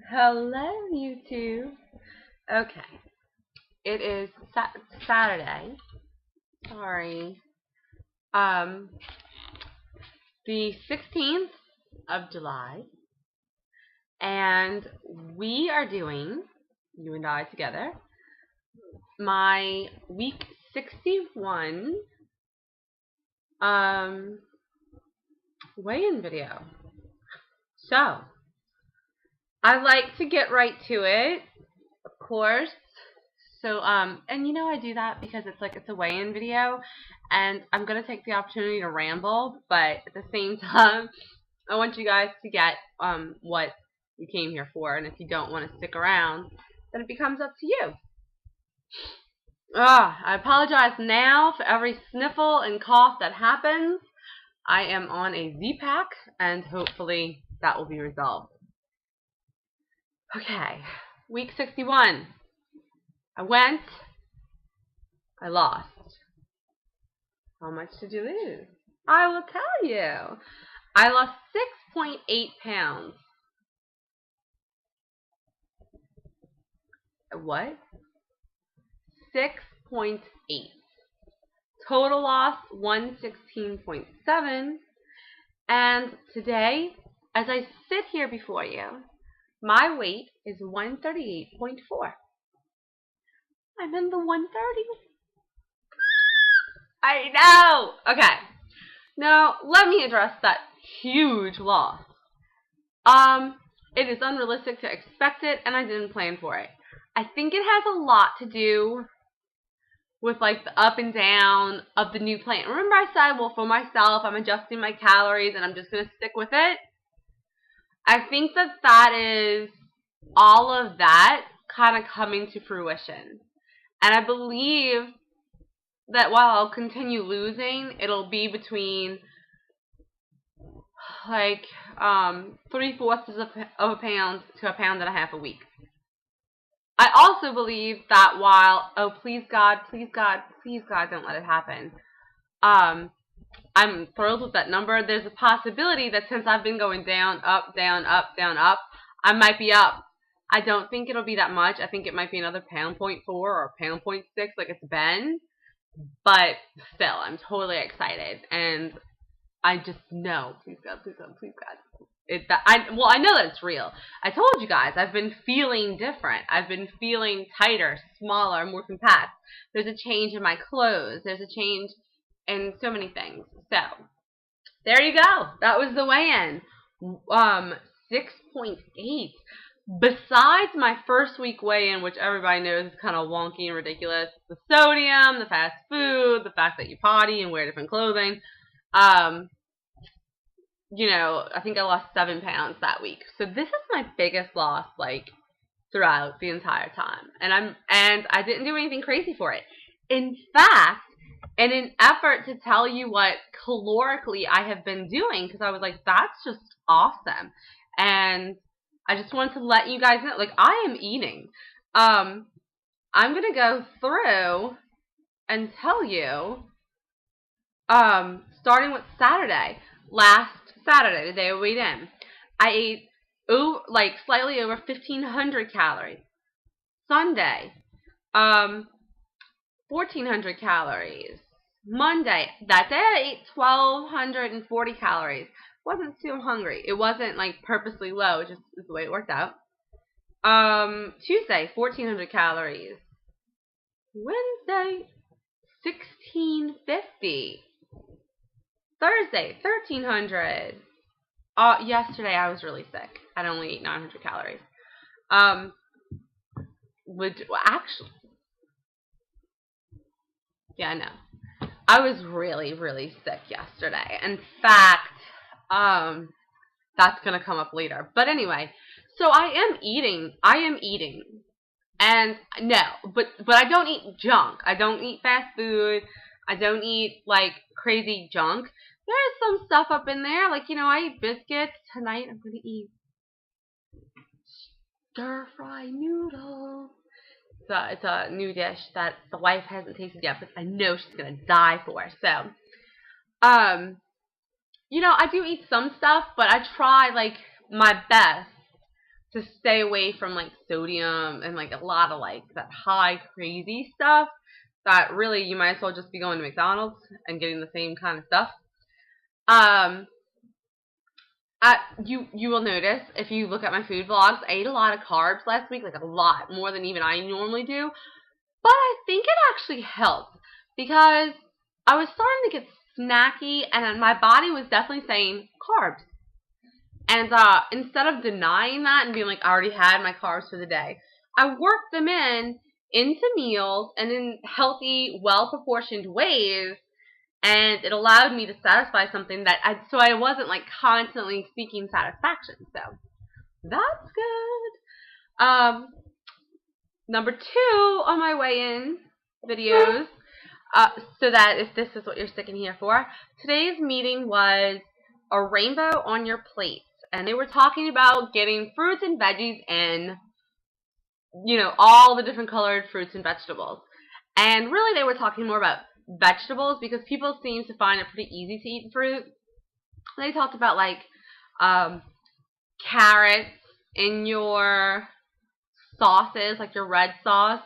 Hello, YouTube. Okay, it is Saturday. Sorry. Um, the 16th of July, and we are doing, you and I together, my week 61 weigh-in video. So, I like to get right to it, of course. So, and I do that because it's a weigh-in video, and I'm gonna take the opportunity to ramble, but at the same time, I want you guys to get, what you came here for, and if you don't want to stick around, then it becomes up to you. I apologize now for every sniffle and cough that happens. I am on a Z-Pack, and hopefully that will be resolved. Okay, week 61. I went. I lost. How much did you lose? I will tell you. I lost 6.8 pounds. What? 6.8. Total loss 116.7. And today, as I sit here before you, my weight is 138.4. I'm in the 130s. I know. Okay. Now, let me address that huge loss. It is unrealistic to expect it, and I didn't plan for it. I think it has a lot to do with the up and down of the new plan. Remember I said, well, for myself, I'm adjusting my calories and I'm just going to stick with it? I think that is all of that kind of coming to fruition. And I believe that while I'll continue losing, it'll be between 3/4 of a pound to 1.5 pounds a week. I also believe that while, oh, please God, don't let it happen. I'm thrilled with that number. There's a possibility that since I've been going down, up, down, up, down, up, I might be up. I don't think it'll be that much. I think it might be another 1.4 or 1.6 like it's been. But still, I'm totally excited. And I just know, please God. I know that it's real. I told you guys, I've been feeling different. I've been feeling tighter, smaller, more compact. There's a change in my clothes. There's a change in so many things. So, there you go. That was the weigh-in. 6.8. Besides my first week weigh-in, which everybody knows is kind of wonky and ridiculous, the sodium, the fast food, the fact that you potty and wear different clothing, I think I lost 7 pounds that week. So this is my biggest loss, throughout the entire time. And I didn't do anything crazy for it. In fact, in an effort to tell you what calorically I have been doing, because I was like, that's just awesome. And I just wanted to let you guys know, I am eating. I'm going to go through and tell you, starting with Saturday. Last Saturday, the day I weighed in, I ate slightly over 1,500 calories. Sunday, 1,400 calories. Monday, that day I ate 1,240 calories. Wasn't too hungry. It wasn't purposely low. It just is the way it worked out. Tuesday, 1,400 calories. Wednesday, 1,650. Thursday, 1,300. Yesterday I was really sick. I'd only ate 900 calories. Actually, yeah, I know. I was really, really sick yesterday. In fact, that's gonna come up later. But anyway, so I am eating. And no, but I don't eat junk. I don't eat fast food. I don't eat crazy junk. There's some stuff up in there, I eat biscuits. Tonight I'm gonna eat stir-fry noodles. It's a new dish that the wife hasn't tasted yet, but I know she's gonna die for. So, I do eat some stuff, but I try my best to stay away from like sodium and like a lot of like that high crazy stuff that really you might as well just be going to McDonald's and getting the same kind of stuff. You will notice if you look at my food vlogs, I ate a lot of carbs last week, like a lot more than even I normally do. But I think it actually helped because I was starting to get snacky and my body was definitely saying carbs. And instead of denying that and being like, I already had my carbs for the day, I worked them into meals and in healthy, well-proportioned ways, and it allowed me to satisfy something that so I wasn't like constantly seeking satisfaction. So that's good. Number 2 on my weigh-in videos, so that if this is what you're sticking here for, today's meeting was a rainbow on your plate. And they were talking about getting fruits and veggies in, all the different colored fruits and vegetables. And really they were talking more about vegetables because people seem to find it pretty easy to eat fruit. They talked about like carrots in your sauces, like your red sauce.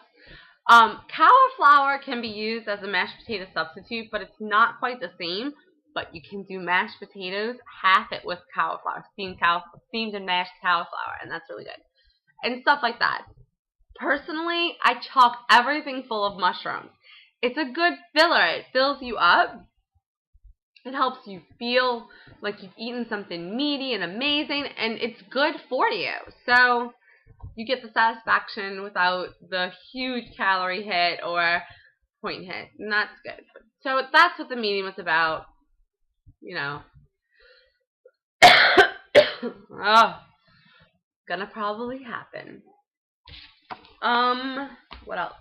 Cauliflower can be used as a mashed potato substitute, but it's not quite the same. But you can do mashed potatoes, half it with cauliflower, steamed and mashed cauliflower, and that's really good. And stuff like that. Personally, I chock everything full of mushrooms. It's a good filler. It fills you up. It helps you feel like you've eaten something meaty and amazing, and it's good for you. So you get the satisfaction without the huge calorie hit or point hit, and that's good. So that's what the meeting was about. Oh, gonna probably happen. What else?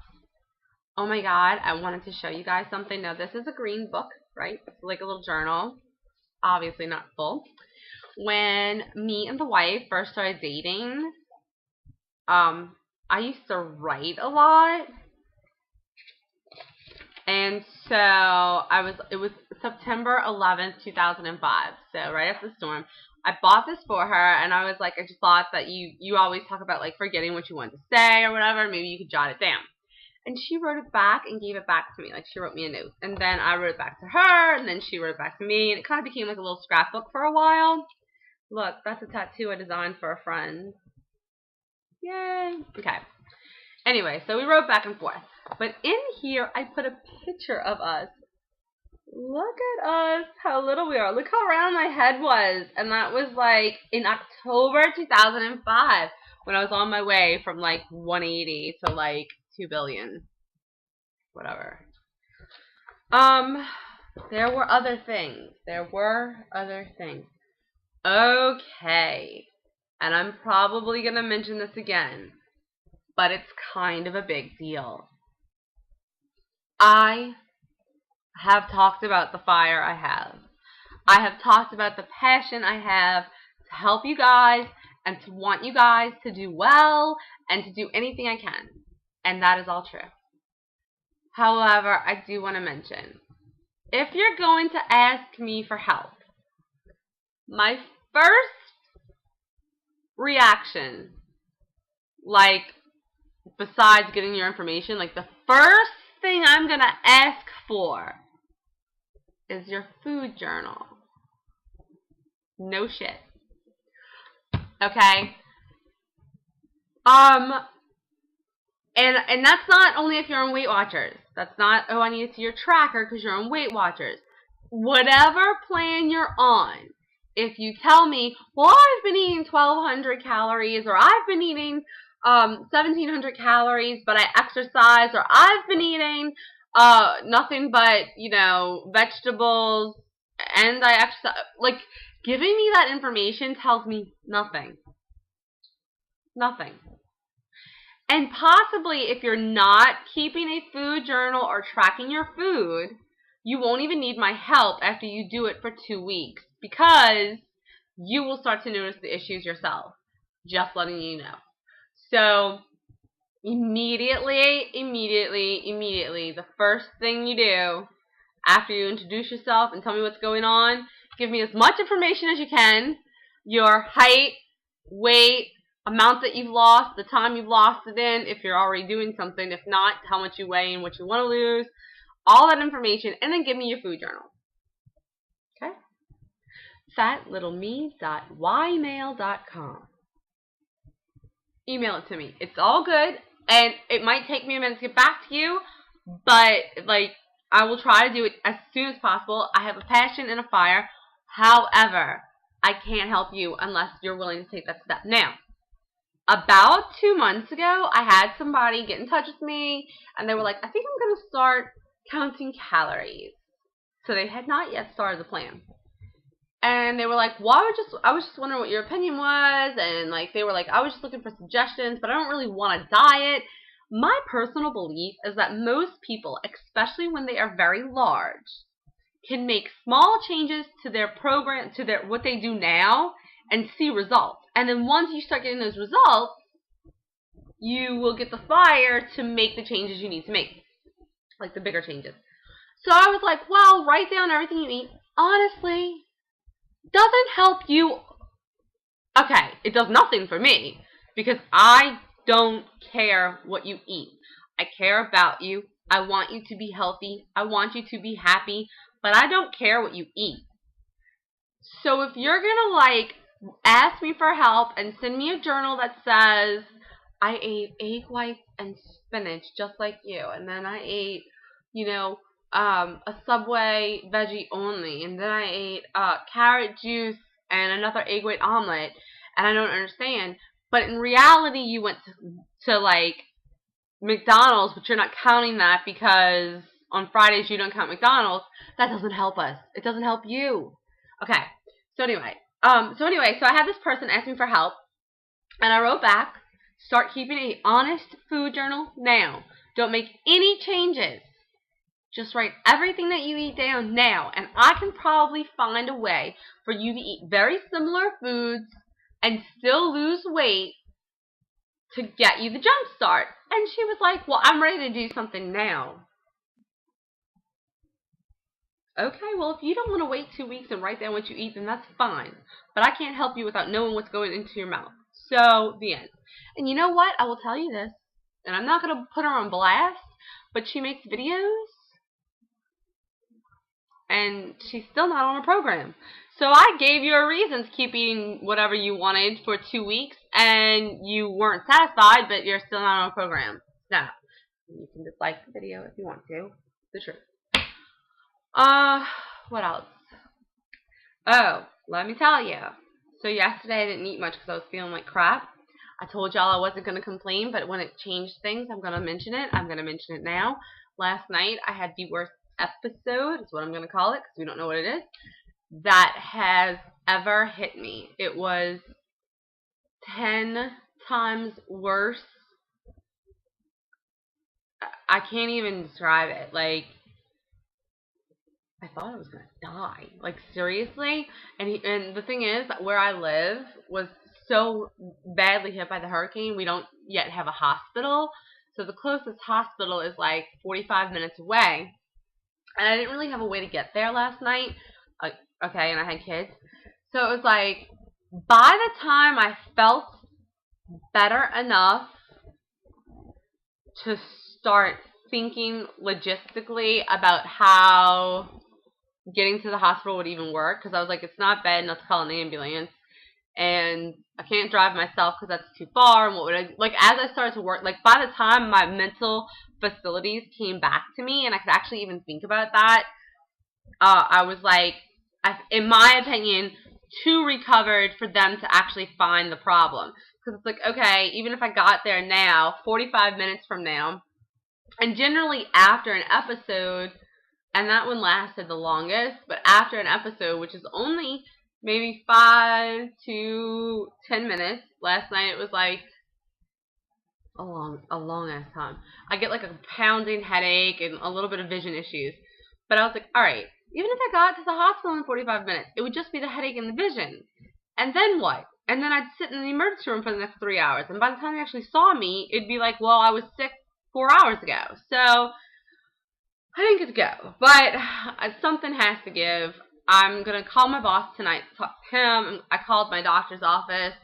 Oh my god, I wanted to show you guys something. Now, this is a green book, right? It's like a little journal. Obviously not full. When me and the wife first started dating, I used to write a lot. And so it was September 11th, 2005. So right after the storm, I bought this for her, and I was like, I just thought that you always talk about like forgetting what you want to say or whatever. Maybe you could jot it down. And she wrote it back and gave it back to me. Like, she wrote me a note. And then I wrote it back to her, and then she wrote it back to me. And it kind of became like a little scrapbook for a while. Look, that's a tattoo I designed for a friend. Yay. Okay. Anyway, so we wrote back and forth. But in here, I put a picture of us. Look at us, how little we are. Look how round my head was. And that was like in October 2005 when I was on my way from like 180 to like 2 billion. Whatever. There were other things. Okay. And I'm probably going to mention this again. But it's kind of a big deal. I have talked about the fire I have. I have talked about the passion I have to help you guys and to want you guys to do well and to do anything I can. And that is all true. However, I do want to mention, if you're going to ask me for help, my first reaction, like, besides getting your information, like the first thing I'm going to ask for is your food journal. No shit. Okay? And that's not only if you're on Weight Watchers. That's not, oh, I need to see your tracker because you're on Weight Watchers. Whatever plan you're on, if you tell me, well, I've been eating 1,200 calories, or I've been eating 1,700 calories, but I exercise, or I've been eating nothing but, vegetables, and I exercise, like, giving me that information tells me nothing. Nothing. And possibly if you're not keeping a food journal or tracking your food, you won't even need my help after you do it for 2 weeks, because you will start to notice the issues yourself. Just letting you know. So, immediately, the first thing you do after you introduce yourself and tell me what's going on, give me as much information as you can, your height, weight, amount that you've lost, the time you've lost it in, if you're already doing something, if not, how much you weigh and what you want to lose, all that information, and then give me your food journal. Okay? fatlittleme.ymail.com. Email it to me. It's all good, and it might take me a minute to get back to you, but, like, I will try to do it as soon as possible. I have a passion and a fire. However, I can't help you unless you're willing to take that step. Now, about 2 months ago, I had somebody get in touch with me, and they were like, I think I'm going to start counting calories. So they had not yet started the plan. And they were like, well, I was just wondering what your opinion was, and like they were like, I was just looking for suggestions, but I don't really want a diet. My personal belief is that most people, especially when they are very large, can make small changes to their program, to their what they do now, and see results. And then once you start getting those results, you will get the fire to make the changes you need to make, like the bigger changes. So I was like, well, write down everything you eat. Honestly, doesn't help you. Okay, it does nothing for me because I don't care what you eat. I care about you. I want you to be healthy. I want you to be happy, but I don't care what you eat. So if you're gonna like ask me for help and send me a journal that says I ate egg whites and spinach just like you, and then I ate, you know, a Subway veggie only, and then I ate carrot juice and another egg white omelet, and I don't understand. But in reality, you went to like McDonald's, but you're not counting that because on Fridays you don't count McDonald's. That doesn't help us. It doesn't help you. Okay. So anyway, so I had this person ask me for help, and I wrote back, start keeping an honest food journal now. Don't make any changes. Just write everything that you eat down now, and I can probably find a way for you to eat very similar foods and still lose weight to get you the jump start. And she was like, well, I'm ready to do something now. Okay, well, if you don't want to wait 2 weeks and write down what you eat, then that's fine. But I can't help you without knowing what's going into your mouth. So, the end. And you know what? I will tell you this, and I'm not going to put her on blast, but she makes videos, and she's still not on a program. So I gave you a reason to keep eating whatever you wanted for 2 weeks, and you weren't satisfied, but you're still not on a program. Now, you can dislike the video if you want to. The truth. What else? Oh, let me tell you. So yesterday I didn't eat much because I was feeling like crap. I told y'all I wasn't going to complain, but when it changed things, I'm going to mention it. I'm going to mention it now. Last night I had the worst episode, is what I'm going to call it, because we don't know what it is, that has ever hit me. It was 10 times worse. I can't even describe it. Like, I thought I was going to die. Like, seriously? And the thing is, that where I live was so badly hit by the hurricane, we don't yet have a hospital. So the closest hospital is like 45 minutes away. And I didn't really have a way to get there last night. Okay, and I had kids. So it was like, by the time I felt better enough to start thinking logistically about how getting to the hospital would even work, because I was like, it's not bad enough to call an ambulance, and I can't drive myself because that's too far, and what would I, like, as I started to work, like, by the time my mental facilities came back to me, and I could actually even think about that, I was like, in my opinion, too recovered for them to actually find the problem, because it's like, okay, even if I got there now, 45 minutes from now, and generally after an episode, and that one lasted the longest, but after an episode, which is only maybe 5 to 10 minutes, last night it was like a long ass time. I get like a pounding headache and a little bit of vision issues. But I was like, alright, even if I got to the hospital in 45 minutes, it would just be the headache and the vision. And then what? And then I'd sit in the emergency room for the next 3 hours. And by the time they actually saw me, it'd be like, well, I was sick 4 hours ago. So I didn't get to go, but something has to give. I'm going to call my boss tonight to talk to him. I called my doctor's office.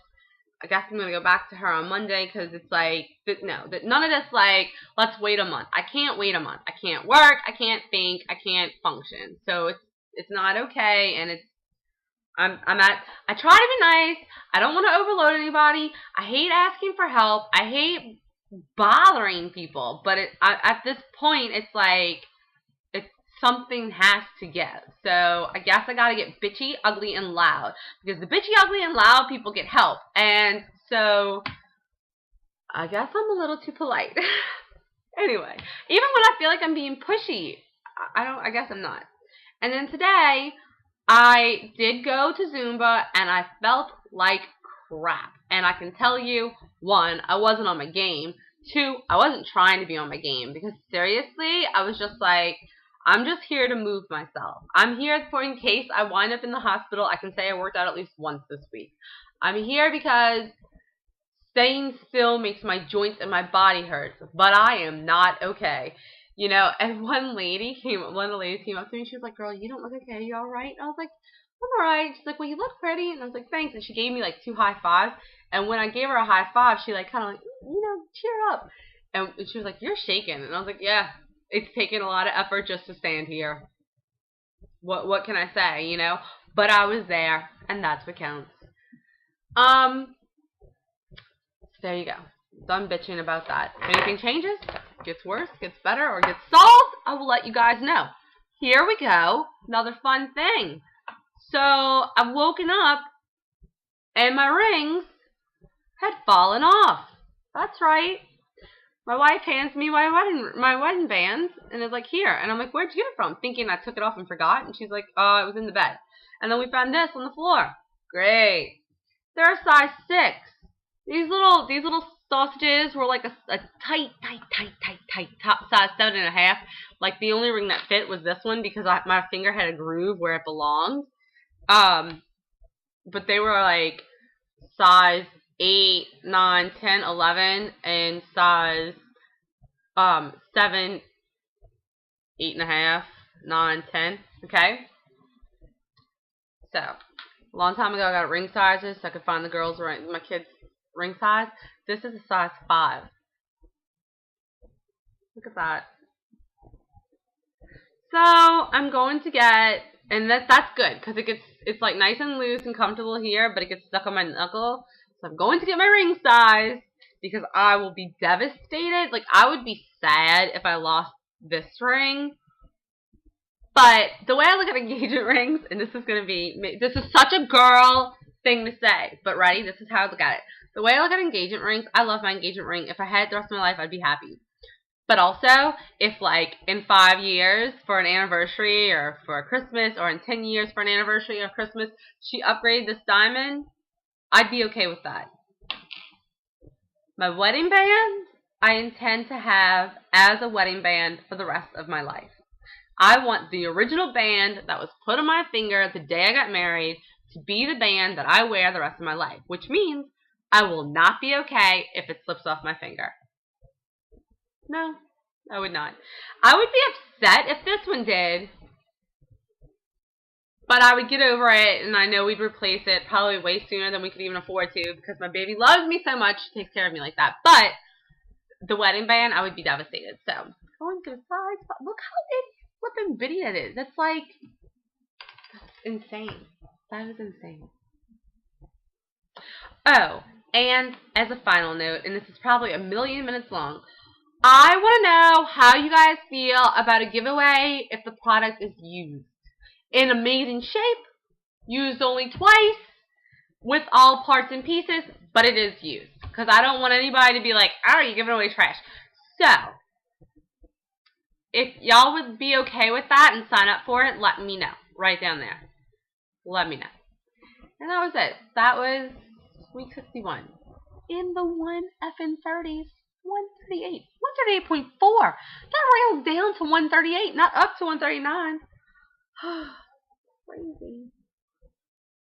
I guess I'm going to go back to her on Monday because it's like, no, none of this like, let's wait a month. I can't wait a month. I can't work. I can't think. I can't function. So it's not okay, and I try to be nice. I don't want to overload anybody. I hate asking for help. I hate bothering people. But at this point, it's like, something has to give. So I guess I gotta get bitchy, ugly, and loud. Because the bitchy, ugly, and loud people get help. And so I guess I'm a little too polite. Anyway, even when I feel like I'm being pushy, I guess I'm not. And then today, I did go to Zumba, and I felt like crap. And I can tell you, 1, I wasn't on my game. 2, I wasn't trying to be on my game. Because seriously, I was just like, I'm just here to move myself. I'm here for in case I wind up in the hospital, I can say I worked out at least once this week. I'm here because staying still makes my joints and my body hurt. But I am not okay. You know, and one of the ladies came up to me and she was like, girl, you don't look okay. Are you alright? I was like, I'm alright. She's like, well, you look pretty. And I was like, thanks. And she gave me like 2 high fives. And when I gave her a high five, she like kind of like, cheer up. And she was like, you're shaking. And I was like, yeah. It's taken a lot of effort just to stand here. What can I say, you know? But I was there, and that's what counts. So there you go. Done bitching about that. If anything changes, gets worse, gets better, or gets solved, I will let you guys know. Here we go. Another fun thing. So I've woken up, and my rings had fallen off. That's right. My wife hands me my wedding band and is like, here. And I'm like, where'd you get it from? Thinking I took it off and forgot. And she's like, oh, it was in the bed. And then we found this on the floor. Great. They're a size 6. These little sausages were like a tight top size 7.5. Like the only ring that fit was this one because my finger had a groove where it belonged. But they were like size 8, 9, 10, 11, and size 7, 8.5, 9, 10. Okay? So, a long time ago I got ring sizes so I could find my kids' ring size. This is a size 5. Look at that. So, I'm going to get, and that's good because it's like nice and loose and comfortable here, but it gets stuck on my knuckle. So I'm going to get my ring size because I will be devastated. Like, I would be sad if I lost this ring. But the way I look at engagement rings, and this is such a girl thing to say, but ready? This is how I look at it. The way I look at engagement rings, I love my engagement ring. If I had it the rest of my life, I'd be happy. But also, if like in 5 years for an anniversary or for Christmas, or in 10 years for an anniversary or Christmas, she upgraded this diamond, I'd be okay with that. My wedding band, I intend to have as a wedding band for the rest of my life. I want the original band that was put on my finger the day I got married to be the band that I wear the rest of my life, which means I will not be okay if it slips off my finger. No, I would not. I would be upset if this one did. But I would get over it, and I know we'd replace it probably way sooner than we could even afford to because my baby loves me so much, she takes care of me like that. But the wedding band, I would be devastated. So, going to the sides. Look how flippin' bitty that is. That's like, that's insane. That is insane. Oh, and as a final note, and this is probably a million minutes long, I want to know how you guys feel about a giveaway if the product is used. In amazing shape, used only twice, with all parts and pieces, but it is used. Because I don't want anybody to be like, oh, you're giving away trash. So, if y'all would be okay with that and sign up for it, let me know. Right down there. Let me know. And that was it. That was week 61. In the 130s. 138. 138.4. That railed down to 138, not up to 139. Crazy.